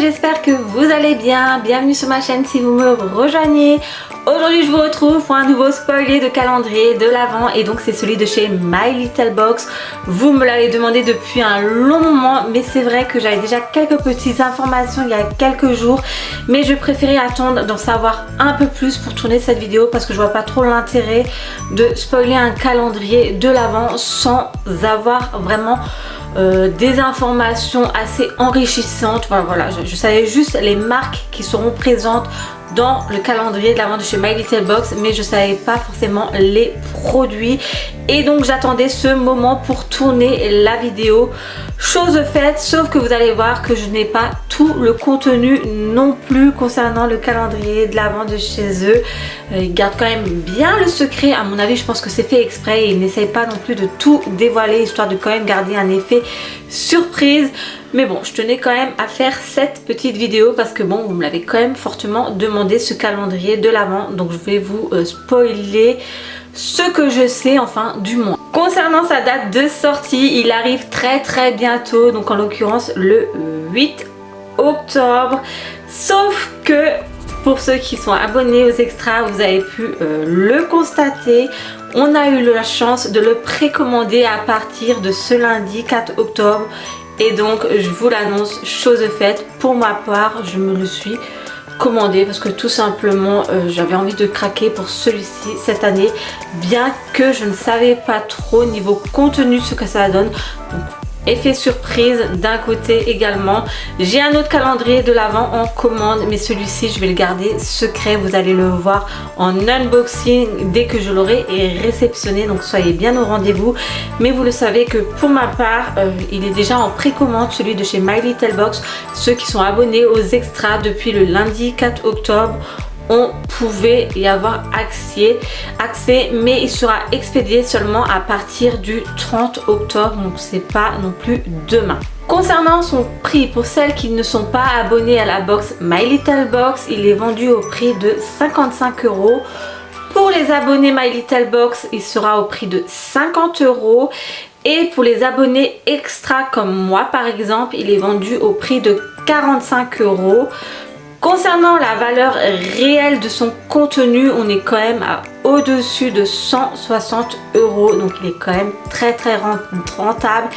j'espère que vous allez bien. Bienvenue sur ma chaîne si vous me rejoignez. Aujourd'hui je vous retrouve pour un nouveau spoiler de calendrier de l'Avent et donc c'est celui de chez My Little Box. Vous me l'avez demandé depuis un long moment, mais c'est vrai que j'avais déjà quelques petites informations il y a quelques jours, mais je préférais attendre d'en savoir un peu plus pour tourner cette vidéo parce que je vois pas trop l'intérêt de spoiler un calendrier de l'Avent sans avoir vraiment des informations assez enrichissantes. Voilà, je savais juste les marques qui seront présentes dans le calendrier de l'Avent de chez My Little Box, mais je savais pas forcément les produits et donc j'attendais ce moment pour tourner la vidéo. Chose faite, sauf que vous allez voir que je n'ai pas tout le contenu non plus concernant le calendrier de l'Avent de chez eux. Ils gardent quand même bien le secret, à mon avis je pense que c'est fait exprès et ils n'essayent pas non plus de tout dévoiler histoire de quand même garder un effet surprise. Mais bon, je tenais quand même à faire cette petite vidéo parce que bon, vous me l'avez quand même fortement demandé ce calendrier de l'Avent. Donc je vais vous spoiler ce que je sais, enfin du moins. Concernant sa date de sortie, il arrive très bientôt, donc en l'occurrence le 8 octobre. Sauf que pour ceux qui sont abonnés aux extras, vous avez pu le constater. On a eu la chance de le précommander à partir de ce lundi 4 octobre. Et donc je vous l'annonce, chose faite, pour ma part je me le suis commandé parce que tout simplement j'avais envie de craquer pour celui-ci cette année, bien que je ne savais pas trop niveau contenu ce que ça donne. Donc, effet surprise d'un côté également. J'ai un autre calendrier de l'Avent en commande, mais celui-ci je vais le garder secret. Vous allez le voir en unboxing dès que je l'aurai réceptionné, donc soyez bien au rendez-vous. Mais vous le savez que pour ma part il est déjà en précommande, celui de chez My Little Box. Ceux qui sont abonnés aux extras depuis le lundi 4 octobre, on pouvait y avoir accès, mais il sera expédié seulement à partir du 30 octobre, donc c'est pas non plus demain. Concernant son prix, pour celles qui ne sont pas abonnées à la box My Little Box, il est vendu au prix de 55 €. Pour les abonnés My Little Box, il sera au prix de 50 €. Et pour les abonnés extra comme moi par exemple, il est vendu au prix de 45 €. Concernant la valeur réelle de son contenu, on est quand même à au-dessus de 160 €. Donc il est quand même très rentable.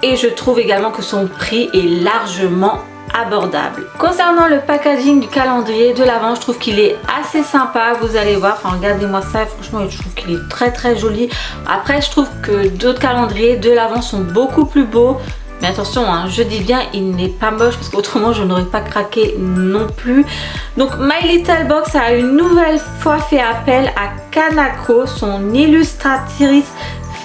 Et je trouve également que son prix est largement abordable. Concernant le packaging du calendrier de l'Avent, je trouve qu'il est assez sympa. Vous allez voir, enfin regardez-moi ça, franchement je trouve qu'il est très joli. Après je trouve que d'autres calendriers de l'Avent sont beaucoup plus beaux. Mais attention, hein, je dis bien, il n'est pas moche parce qu'autrement je n'aurais pas craqué non plus. Donc My Little Box a une nouvelle fois fait appel à Kanako, son illustratrice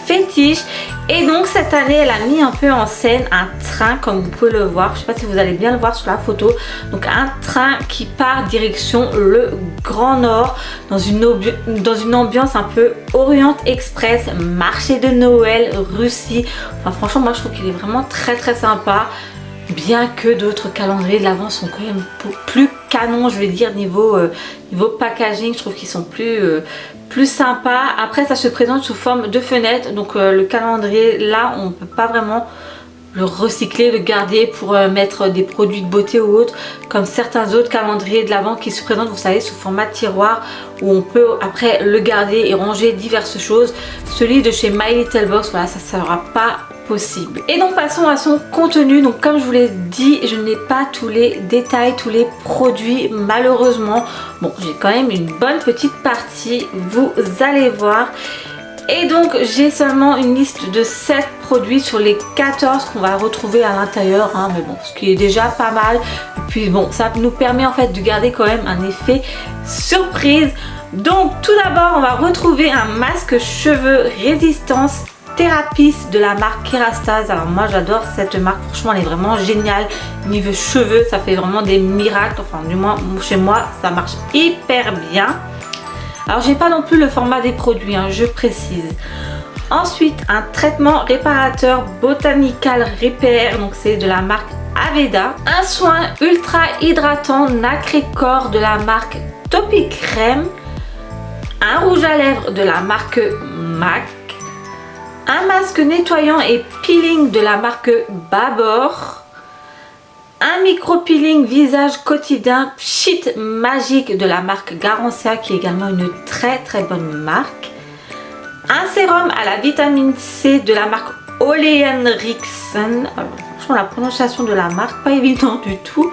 fétiche. Et donc cette année elle a mis un peu en scène un train comme vous pouvez le voir. Je ne sais pas si vous allez bien le voir sur la photo. Donc un train qui part direction le Grand Nord dans une ambiance un peu Orient Express, marché de Noël, Russie. Enfin franchement moi je trouve qu'il est vraiment très sympa. Bien que d'autres calendriers de l'Avent sont quand même plus canons, je vais dire, niveau packaging, je trouve qu'ils sont plus sympas. Après ça se présente sous forme de fenêtre, donc le calendrier là on ne peut pas vraiment le recycler, le garder pour mettre des produits de beauté ou autre, comme certains autres calendriers de l'Avent qui se présentent, vous savez, sous format tiroir où on peut après le garder et ranger diverses choses. Celui de chez My Little Box, voilà, ça ne sera pas possible. Et donc passons à son contenu. Donc comme je vous l'ai dit, je n'ai pas tous les détails, tous les produits malheureusement. Bon, j'ai quand même une bonne petite partie, vous allez voir. Et donc j'ai seulement une liste de 7 produits sur les 14 qu'on va retrouver à l'intérieur, hein, mais bon, ce qui est déjà pas mal. Et puis bon, ça nous permet en fait de garder quand même un effet surprise. Donc tout d'abord on va retrouver un masque cheveux résistance Therapist de la marque Kerastase. Alors moi j'adore cette marque, franchement elle est vraiment géniale. Niveau cheveux ça fait vraiment des miracles, enfin du moins chez moi ça marche hyper bien. Alors j'ai pas non plus le format des produits, hein, je précise. Ensuite un traitement réparateur Botanical Repair, donc c'est de la marque Aveda. Un soin ultra hydratant nacré corps de la marque Topicrème. Un rouge à lèvres de la marque MAC. Un masque nettoyant et peeling de la marque Babor. un micro peeling visage quotidien Pchit magique de la marque Garancia, qui est également une très bonne marque. Un sérum à la vitamine C de la marque Ole Henriksen. Franchement, la prononciation de la marque, pas évident du tout.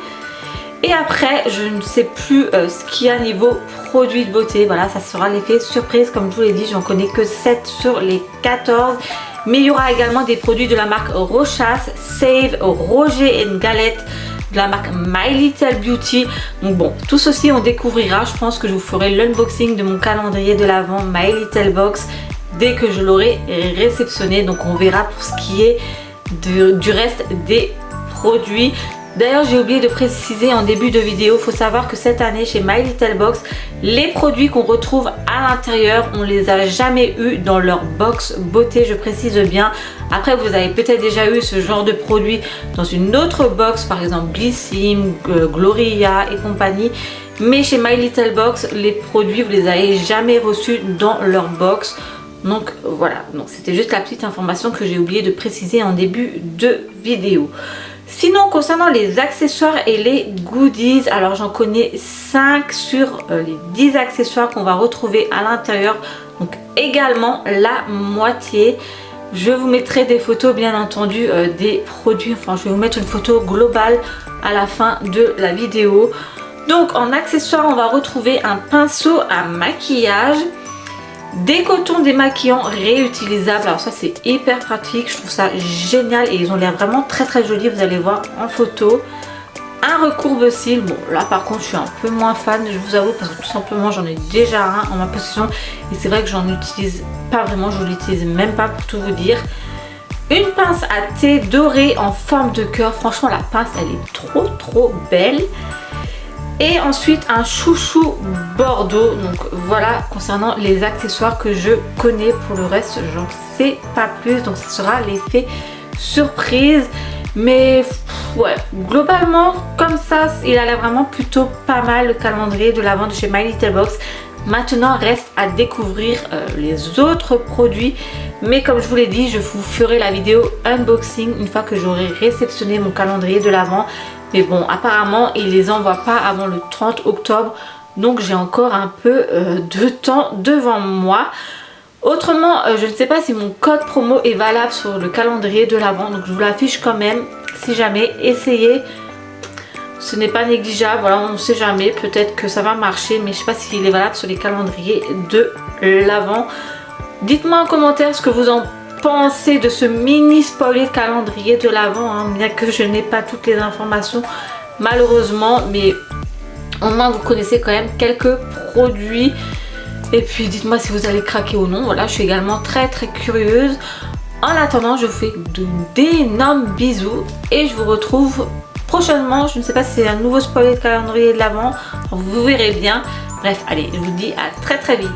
Et après, je ne sais plus ce qu'il y a niveau produits de beauté. Voilà, ça sera l'effet surprise. Comme je vous l'ai dit, j'en connais que 7 sur les 14. Mais il y aura également des produits de la marque Rochas, Save, Roger Galette, de la marque My Little Beauty. Donc bon, tout ceci on découvrira. Je pense que je vous ferai l'unboxing de mon calendrier de l'Avent My Little Box dès que je l'aurai réceptionné. Donc on verra pour ce qui est du reste des produits. D'ailleurs, j'ai oublié de préciser en début de vidéo, il faut savoir que cette année chez My Little Box, les produits qu'on retrouve à l'intérieur, on les a jamais eu dans leur box beauté, je précise bien. Après, vous avez peut-être déjà eu ce genre de produit dans une autre box, par exemple Glycine, Gloria et compagnie. Mais chez My Little Box, les produits, vous les avez jamais reçus dans leur box. Donc voilà, donc c'était juste la petite information que j'ai oublié de préciser en début de vidéo. Sinon, concernant les accessoires et les goodies, alors j'en connais 5 sur les 10 accessoires qu'on va retrouver à l'intérieur. Donc également la moitié. Je vous mettrai des photos bien entendu des produits. Enfin, je vais vous mettre une photo globale à la fin de la vidéo. Donc en accessoires, on va retrouver un pinceau à maquillage. Des cotons démaquillants réutilisables, alors ça c'est hyper pratique, je trouve ça génial et ils ont l'air vraiment très jolis, vous allez voir en photo. Un recourbe-cils, bon là par contre je suis un peu moins fan, je vous avoue, parce que tout simplement j'en ai déjà un en ma possession et c'est vrai que j'en utilise pas vraiment, je l'utilise même pas pour tout vous dire. Une pince à thé dorée en forme de cœur, franchement la pince elle est trop belle. Et ensuite un chouchou bordeaux. Donc voilà concernant les accessoires que je connais. Pour le reste j'en sais pas plus, donc ce sera l'effet surprise. Mais ouais, globalement comme ça il a l'air vraiment plutôt pas mal, le calendrier de l'Avent de chez My Little Box. Maintenant reste à découvrir les autres produits, mais comme je vous l'ai dit, je vous ferai la vidéo unboxing une fois que j'aurai réceptionné mon calendrier de l'Avent. Mais bon, apparemment il les envoie pas avant le 30 octobre, donc j'ai encore un peu de temps devant moi. Autrement, je ne sais pas si mon code promo est valable sur le calendrier de l'Avent, donc je vous l'affiche quand même. Si jamais, essayez, ce n'est pas négligeable. Voilà, on ne sait jamais, peut-être que ça va marcher, mais je ne sais pas s'il est valable sur les calendriers de l'Avent. Dites-moi en commentaire ce que vous en pensez de ce mini spoiler calendrier de l'Avent, hein, bien que je n'ai pas toutes les informations malheureusement, mais au moins vous connaissez quand même quelques produits. Et puis dites-moi si vous allez craquer ou non. Voilà, je suis également très curieuse. En attendant, je vous fais d'énormes bisous et je vous retrouve prochainement. Je ne sais pas si c'est un nouveau spoiler de calendrier de l'Avent, vous verrez bien. Bref, allez, je vous dis à très vite.